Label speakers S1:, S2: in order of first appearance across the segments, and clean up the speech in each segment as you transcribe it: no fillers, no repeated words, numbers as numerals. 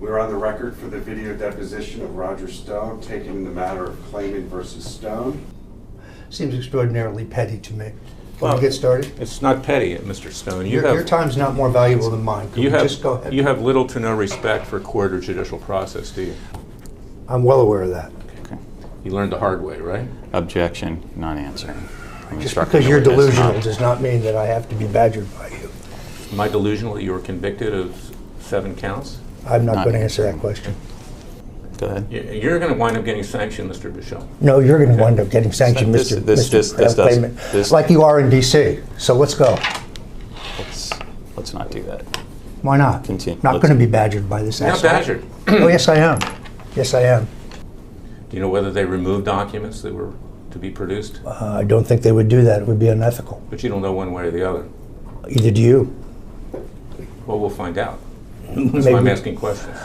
S1: We're on the record for the video deposition of Roger Stone, taken in the matter of Claimant versus Stone.
S2: Seems extraordinarily petty to me. Can we get started?
S3: It's not petty, Mr. Stone.
S2: Your time's not more valuable than mine. Just go ahead.
S3: You have little to no respect for court or judicial process, do you?
S2: I'm well aware of that.
S3: Okay. You learned the hard way, right?
S4: Objection, not answering.
S2: Just because you're delusional does not mean that I have to be badgered by you.
S3: Am I delusional that you were convicted of 7 counts?
S2: I'm not going to answer that question.
S4: Go ahead.
S3: You're going to wind up getting sanctioned, Mr. Bichelle.
S2: No, you're going to wind up getting sanctioned, Mr. Claimant, like you are in D.C. So let's go.
S4: Let's not do that.
S2: Why not?
S4: Continue.
S2: Not going to be badgered by this
S3: You're not
S2: asshole.
S3: badgered.
S2: Oh, yes, I am. Yes, I am.
S3: Do you know whether they removed documents that were to be produced?
S2: I don't think they would do that. It would be unethical.
S3: But you don't know one way or the other.
S2: Either do you.
S3: Well, we'll find out. That's why I'm asking questions.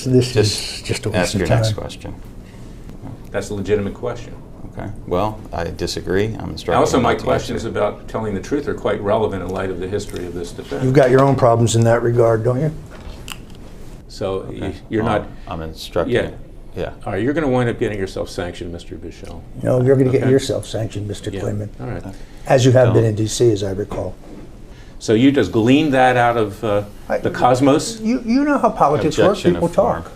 S2: This is just a waste
S4: Ask
S2: of
S4: your
S2: time.
S4: next question.
S3: That's a legitimate question.
S4: Okay. Well, I disagree. I'm instructed.
S3: Also, my
S4: not to
S3: questions
S4: answer.
S3: about telling the truth are quite relevant in light of the history of this defense.
S2: You've got your own problems in that regard, don't you?
S3: So
S4: Okay.
S3: you're
S4: Well,
S3: not.
S4: I'm instructed.
S3: Yeah.
S4: Yeah.
S3: All right, you're going to wind up getting yourself sanctioned, Mr. Bichelle.
S2: No, you're going to get
S3: Okay.
S2: yourself sanctioned, Mr.
S3: Yeah.
S2: Claimant.
S3: All right.
S2: As you have
S4: Don't.
S2: been in D.C., as I recall.
S3: So you just gleaned that out of the cosmos?
S2: You know how politics work.
S4: Objection
S2: People
S4: of form.
S2: talk,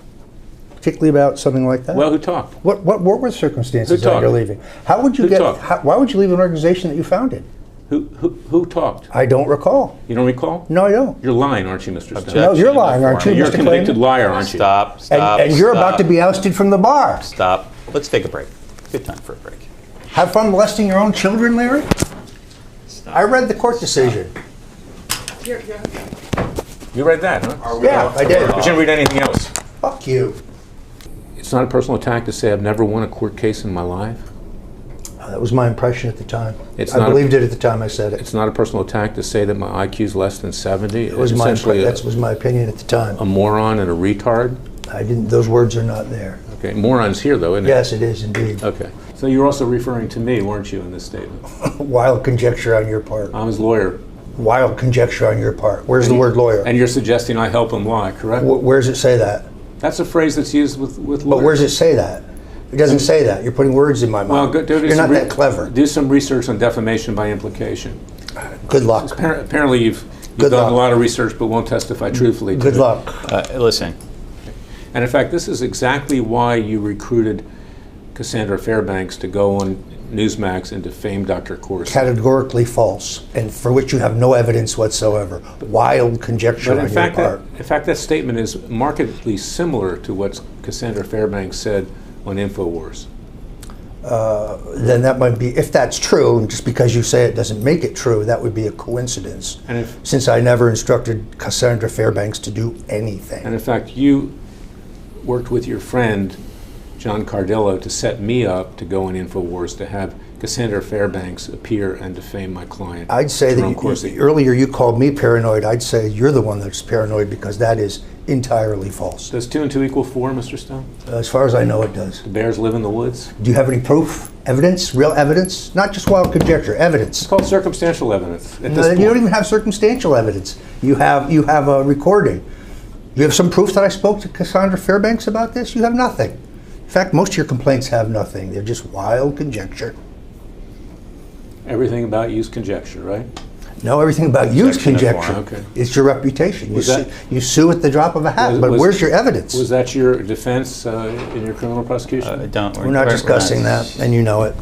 S2: particularly about something like that.
S3: Well, who talked?
S2: What were the circumstances
S3: Who
S2: that you're
S3: talked?
S2: leaving? How would you
S3: Who talked?
S2: why would you leave an organization that you founded?
S3: Who talked?
S2: I don't recall.
S3: You don't recall?
S2: No, I don't.
S3: You're lying, aren't you, Mr. Stone?
S4: Objection.
S2: No, you're lying, aren't you,
S3: You're a
S2: Mr.
S3: convicted
S2: Claimant?
S3: liar, aren't you?
S4: Stop.
S2: And you're about to be ousted from the bar.
S4: Stop. Let's take a break. Good time for a break.
S2: Have fun molesting your own children, Larry?
S4: Stop.
S2: I read the court decision.
S3: You read that, huh?
S2: Yeah, I did.
S3: But you didn't read anything else.
S2: Fuck you.
S3: It's not a personal attack to say I've never won a court case in my life.
S2: That was my impression at the time.
S3: It's
S2: I
S3: not
S2: believed it at the time I said it.
S3: It's not a personal attack to say that my IQ is less than 70.
S2: That was my opinion at the time.
S3: a moron and a retard.
S2: I didn't. Those words are not there.
S3: Okay, moron's here though, isn't it?
S2: Yes, it is indeed.
S3: Okay. So you were also referring to me, weren't you, in this statement?
S2: Wild conjecture on your part.
S3: I'm his lawyer.
S2: Wild conjecture on your part. Where's the word lawyer?
S3: And you're suggesting I help him lie, correct?
S2: Where does it say that?
S3: That's a phrase that's used with lawyers.
S2: But where does it say that? It doesn't say that. You're putting words in my
S3: Well,
S2: mouth.
S3: do
S2: You're not
S3: some
S2: that clever.
S3: Do some research on defamation by implication.
S2: Good luck.
S3: Apparently you've
S2: Good
S3: done
S2: luck.
S3: a lot of research but won't testify truthfully to
S2: Good
S3: it.
S2: luck.
S4: Listen.
S3: And in fact, this is exactly why you recruited Cassandra Fairbanks to go on Newsmax and defame Dr. Corsi.
S2: Categorically false, and for which you have no evidence whatsoever. Wild conjecture
S3: But
S2: on
S3: in fact,
S2: your part.
S3: that statement is markedly similar to what Cassandra Fairbanks said on InfoWars.
S2: Then that might be, if that's true, and just because you say it doesn't make it true, that would be a coincidence.
S3: And if,
S2: Since I never instructed Cassandra Fairbanks to do anything.
S3: and in fact, you worked with your friend John Cardillo to set me up to go on InfoWars to have Cassandra Fairbanks appear and defame my client.
S2: I'd say
S3: Jerome
S2: that
S3: Corsi.
S2: earlier you called me paranoid. I'd say you're the one that's paranoid because that is entirely false.
S3: Does 2 and 2 equal 4, Mr. Stone?
S2: As far as I know, it does.
S3: The bears live in the woods?
S2: Do you have any proof, evidence, real evidence? Not just wild conjecture, evidence.
S3: It's called circumstantial evidence at
S2: No,
S3: this point.
S2: you don't even have circumstantial evidence. You have a recording. You have some proof that I spoke to Cassandra Fairbanks about this? You have nothing. In fact, most of your complaints have nothing. They're just wild conjecture.
S3: Everything about you is conjecture, right?
S2: No, everything about you is
S3: Objection of
S2: conjecture.
S3: form, okay.
S2: It's your reputation.
S3: Was
S2: You sue at the drop of a hat, but where's your evidence?
S3: Was that your defense in your criminal prosecution?
S2: We're not discussing that, and you know it.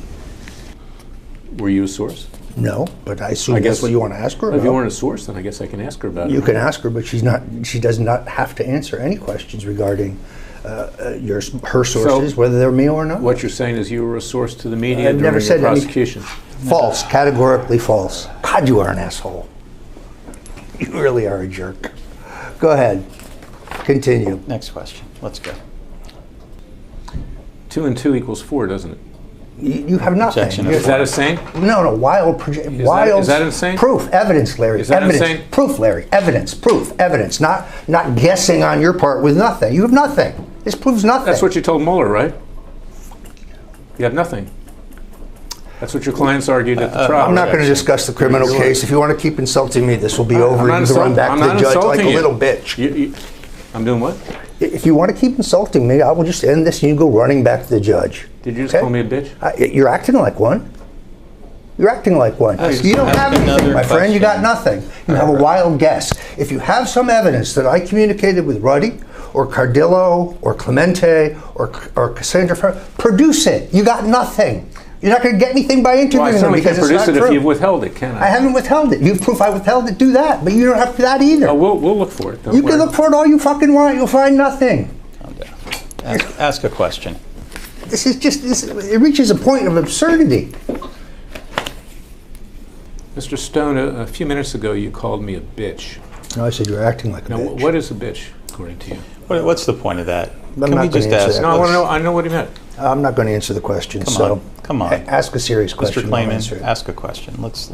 S3: Were you a source?
S2: No, but I assume
S3: I
S2: that's
S3: guess-
S2: what you want to ask her
S3: If you
S2: about.
S3: weren't a source, then I guess I can ask her about
S2: You
S3: it.
S2: can ask her, but she does not have to answer any questions regarding her sources, whether they're me or not.
S3: What you're saying is you were a source to the media
S2: I've
S3: during
S2: never
S3: your
S2: said any-
S3: prosecution.
S2: False, categorically false. God, you are an asshole. You really are a jerk. Go ahead. Continue.
S4: Next question. Let's go.
S3: 2 and 2 equals 4, doesn't it?
S2: You have nothing.
S4: Objection.
S2: You-
S3: Is that insane?
S2: No, wild, wild.
S3: Is that insane?
S2: Proof, evidence, Larry.
S3: Is that
S2: evidence.
S3: insane?
S2: Proof, Larry. Evidence, proof, evidence. Not guessing on your part with nothing. You have nothing. This proves nothing.
S3: That's what you told Mueller, right? You have nothing. That's what your clients argued at the trial.
S2: I'm not going to
S3: actually.
S2: discuss the criminal
S3: You're
S2: case. If you want to keep insulting me, this will be over.
S3: I'm
S2: You
S3: not
S2: can run back to
S3: I'm
S2: the
S3: not
S2: judge like
S3: insulting
S2: a
S3: you.
S2: little bitch.
S3: I'm doing what?
S2: If you want to keep insulting me, I will just end this and you go running back to the judge.
S3: Did you just
S2: Okay?
S3: call me a bitch?
S2: You're acting like one. You're acting like one. You don't have anything, my friend. You got nothing. You have a wild guess. If you have some evidence that I communicated with Ruddy or Cardillo or Clemente or Cassandra, produce it. You got nothing. You're not going to get anything by interviewing
S3: Well, I
S2: them
S3: certainly
S2: because
S3: can't
S2: it's
S3: produce
S2: not
S3: it
S2: true.
S3: if you've withheld it, can I?
S2: I haven't withheld it. You have proof I withheld it. Do that, but you don't have that either.
S3: Oh, we'll look for it. Don't
S2: You
S3: worry.
S2: can look for it all you fucking want. You'll find nothing.
S4: Calm down. Ask a question.
S2: This is just, it reaches a point of absurdity.
S3: Mr. Stone, a few minutes ago you called me a bitch.
S2: No, I said you're acting like a
S3: Now,
S2: bitch.
S3: what is a bitch, according to you?
S4: What's the point of that?
S2: not
S4: Can we
S2: gonna
S4: just
S2: answer
S4: ask?
S2: that.
S3: No, I want to know. I know what he meant.
S2: I'm not going to answer the question.
S4: Come on.
S2: Ask a serious question.
S4: Mr.
S2: I'll answer
S4: Clayman,
S2: it.
S4: ask a question. Let's.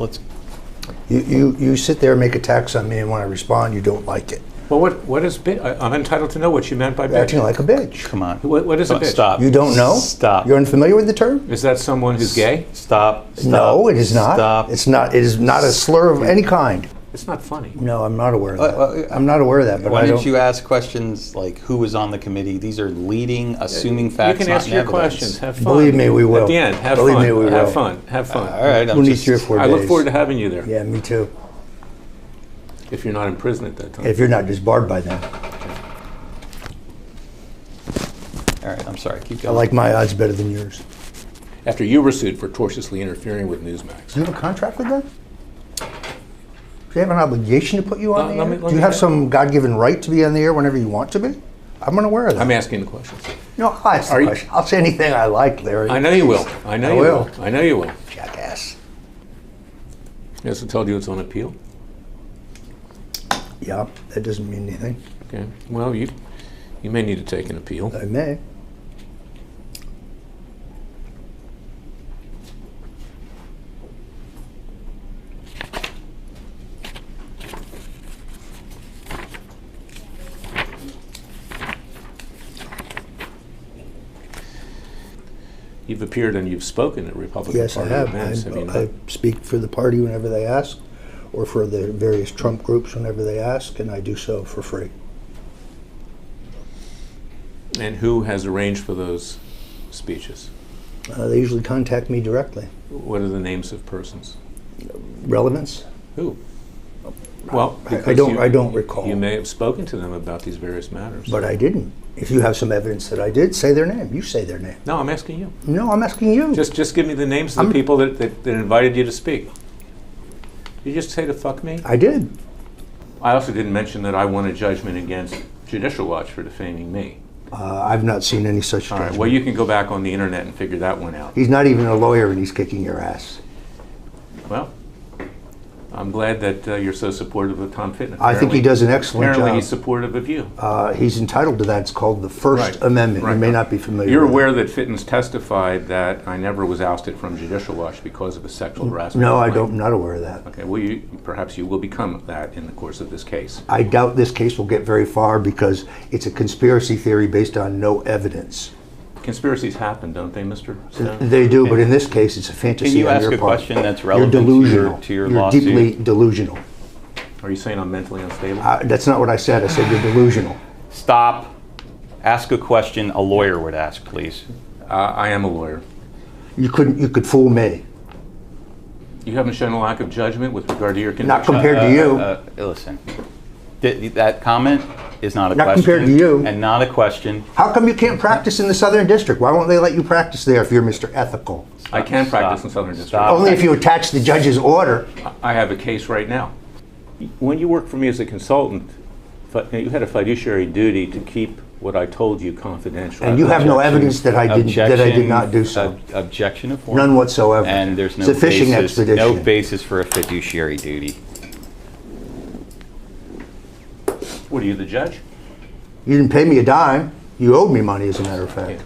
S2: You sit there and make attacks on me, and when I respond, you don't like it.
S3: Well, what is bitch? I'm entitled to know what you meant by
S2: You're acting
S3: bitch.
S2: like a bitch.
S4: Come on.
S3: What is a bitch?
S4: Stop.
S2: You don't know?
S4: Stop.
S2: You're unfamiliar with the term?
S3: Is that someone who's gay?
S4: Stop.
S2: No, it is not.
S4: Stop.
S2: It's not. It is not a slur of any kind.
S3: It's not funny.
S2: No, I'm not aware of that. I'm not aware of that. But
S4: Why
S2: I
S4: didn't
S2: don't.
S4: you ask questions like who was on the committee? These are leading, assuming facts,
S3: You can
S4: not
S3: ask your
S4: evidence.
S3: questions. Have fun.
S2: Believe me, we will.
S3: At the end, have
S2: Believe
S3: fun.
S2: me, we will.
S3: Have fun. Have fun.
S4: All right.
S2: We'll need 3 or 4 days.
S3: I look forward to having you there.
S2: Yeah, me too.
S3: If you're not in prison at that time.
S2: If you're not disbarred by then.
S4: All right. I'm sorry. Keep
S2: I
S4: going.
S2: like my odds better than yours.
S3: After you were sued for tortiously interfering with Newsmax.
S2: Do you have a contract with them? Do they have an obligation to put you on the
S3: let
S2: air?
S3: me- let
S2: Do you
S3: me
S2: have
S3: get-
S2: some God-given right to be on the air whenever you want to be? I'm unaware of that.
S3: I'm asking the questions.
S2: No, I'll ask the
S3: Are you-
S2: question. I'll say anything I like, Larry.
S3: I know you will. I know
S2: I
S3: you
S2: will.
S3: will. I know you will.
S2: Jackass.
S3: He hasn't told you it's on appeal.
S2: Yeah, that doesn't mean anything.
S3: Okay. Well, you may need to take an appeal.
S2: I may.
S3: You've appeared and you've spoken at Republican
S2: Yes, I
S3: Party
S2: have.
S3: events. Have you not?
S2: I speak for the party whenever they ask, or for the various Trump groups whenever they ask, and I do so for free.
S3: And who has arranged for those speeches?
S2: They usually contact me directly.
S3: What are the names of persons?
S2: Relevance?
S3: Who? Well,
S2: I
S3: because
S2: don't recall.
S3: You may have spoken to them about these various matters.
S2: But I didn't. If you have some evidence that I did, say their name. You say their name.
S3: No, I'm asking you.
S2: No, I'm asking you.
S3: Just give me the names of the people that invited you to speak. Did you just say to fuck me?
S2: I did.
S3: I also didn't mention that I won a judgment against Judicial Watch for defaming me.
S2: I've not seen any such
S3: All right,
S2: judgment.
S3: well, you can go back on the internet and figure that one out.
S2: He's not even a lawyer and he's kicking your ass.
S3: Well, I'm glad that you're so supportive of Tom Fitton.
S2: I think he does an excellent
S3: Apparently
S2: job.
S3: he's supportive of you.
S2: He's entitled to that. It's called the First
S3: Right.
S2: Amendment.
S3: Right.
S2: You may not be familiar
S3: You're
S2: with
S3: aware
S2: it.
S3: that Fitton's testified that I never was ousted from Judicial Watch because of a sexual harassment
S2: No, I
S3: complaint.
S2: don't. I'm not aware of that.
S3: Okay, well, perhaps you will become that in the course of this case.
S2: I doubt this case will get very far because it's a conspiracy theory based on no evidence.
S3: Conspiracies happen, don't they, Mr. Stone?
S2: They do, but in this case, it's a fantasy
S4: Can you
S2: on
S4: ask
S2: your
S4: a
S2: part.
S4: question that's
S2: You're
S4: relevant to your-
S2: delusional.
S4: to your
S2: You're
S4: lawsuit?
S2: deeply delusional.
S3: Are you saying I'm mentally unstable?
S2: That's not what I said. I said you're delusional.
S4: Stop. Ask a question a lawyer would ask, please.
S3: I am a lawyer.
S2: You could fool me.
S3: You haven't shown a lack of judgment with regard to your conviction?
S2: Not compared to you.
S4: Listen, that comment is not a
S2: Not
S4: question.
S2: compared to you.
S4: And not a question.
S2: How come you can't practice in the Southern District? Why won't they let you practice there if you're Mr. Ethical?
S3: I can practice
S4: Stop.
S3: in Southern District.
S4: Stop.
S2: Only if you attach the judge's order.
S3: I have a case right now. When you worked for me as a consultant, you had a fiduciary duty to keep what I told you confidential.
S2: And you have no evidence that I did not do so.
S4: Objection of form.
S2: None whatsoever.
S4: And there's no
S2: It's a fishing
S4: basis,
S2: expedition.
S4: no basis for a fiduciary duty.
S3: What are you, the judge?
S2: You didn't pay me a dime. You owed me money, as a matter of fact.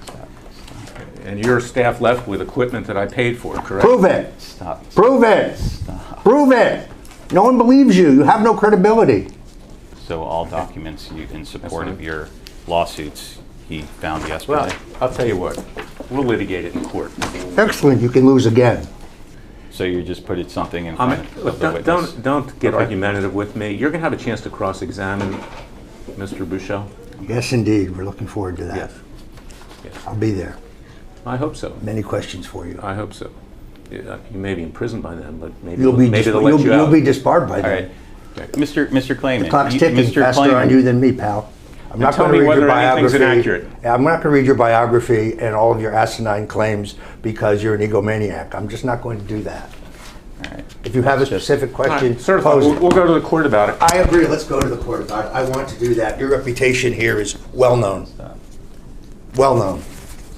S3: And your staff left with equipment that I paid for, correct?
S2: Prove it.
S4: Stop.
S2: Prove it. Prove it. No one believes you. You have no credibility.
S4: So all documents in support
S3: fine.
S4: of your lawsuits he found
S3: Well,
S4: yesterday.
S3: I'll tell you what. We'll litigate it in court.
S2: Excellent. You can lose again.
S4: So you just put something in front of the
S3: Look,
S4: witness.
S3: don't get argumentative with me. You're going to have a chance to cross-examine Mr. Bouchel.
S2: Yes, indeed. We're looking forward to that.
S4: Yes.
S3: Yes.
S2: I'll be there.
S3: I hope so.
S2: Many questions for you.
S3: I hope so. You may be in prison by then, but maybe
S2: You'll be
S3: maybe they'll let you
S2: you'll
S3: out.
S2: be disbarred by
S4: All
S2: then.
S4: right.
S3: Okay.
S4: Mr. Clayman.
S2: The clock's
S4: you-
S2: ticking
S4: Mr.
S2: faster
S4: Clayman,
S2: on you than me, pal. I'm not
S3: tell
S2: going to
S3: me
S2: read your
S3: whether anything's
S2: biography.
S3: inaccurate.
S2: I'm not going to read your biography and all of your asinine claims because you're an egomaniac. I'm just not going to do that.
S4: All right.
S2: If you have a specific
S3: All
S2: question,
S3: right, certified.
S2: pose
S3: We'll,
S2: it.
S3: we'll go to the court about it.
S2: I agree. Let's go to the court about it. I want to do that. Your reputation here is well known.
S4: Stop.
S2: Well known.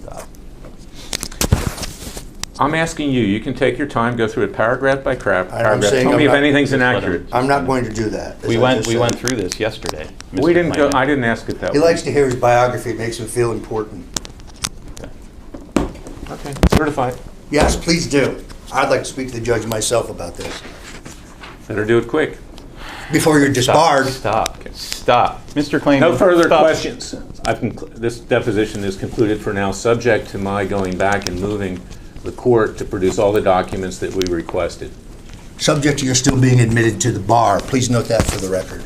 S4: Stop.
S3: I'm asking you. You can take your time, go through it paragraph by paragraph.
S2: saying
S3: Tell
S2: I'm
S3: me if
S2: not-
S3: anything's
S4: Just let
S3: inaccurate.
S4: him-
S2: I'm not going to do that. as
S4: We
S2: I
S4: went
S2: just
S4: we
S2: said.
S4: went through this yesterday.
S3: We
S4: Mr.
S3: didn't go.
S4: Clayman.
S3: I didn't ask it that
S2: He
S3: way.
S2: likes to hear his biography. It makes him feel important.
S3: Okay, certified.
S2: Yes, please do. I'd like to speak to the judge myself about this.
S3: Better do it quick.
S2: Before you're disbarred.
S4: Stop. Stop. Mr. Clayman.
S3: No further
S4: stop.
S3: questions. This deposition is concluded for now, subject to my going back and moving the court to produce all the documents that we requested.
S2: Subject to your still being admitted to the bar. Please note that for the record.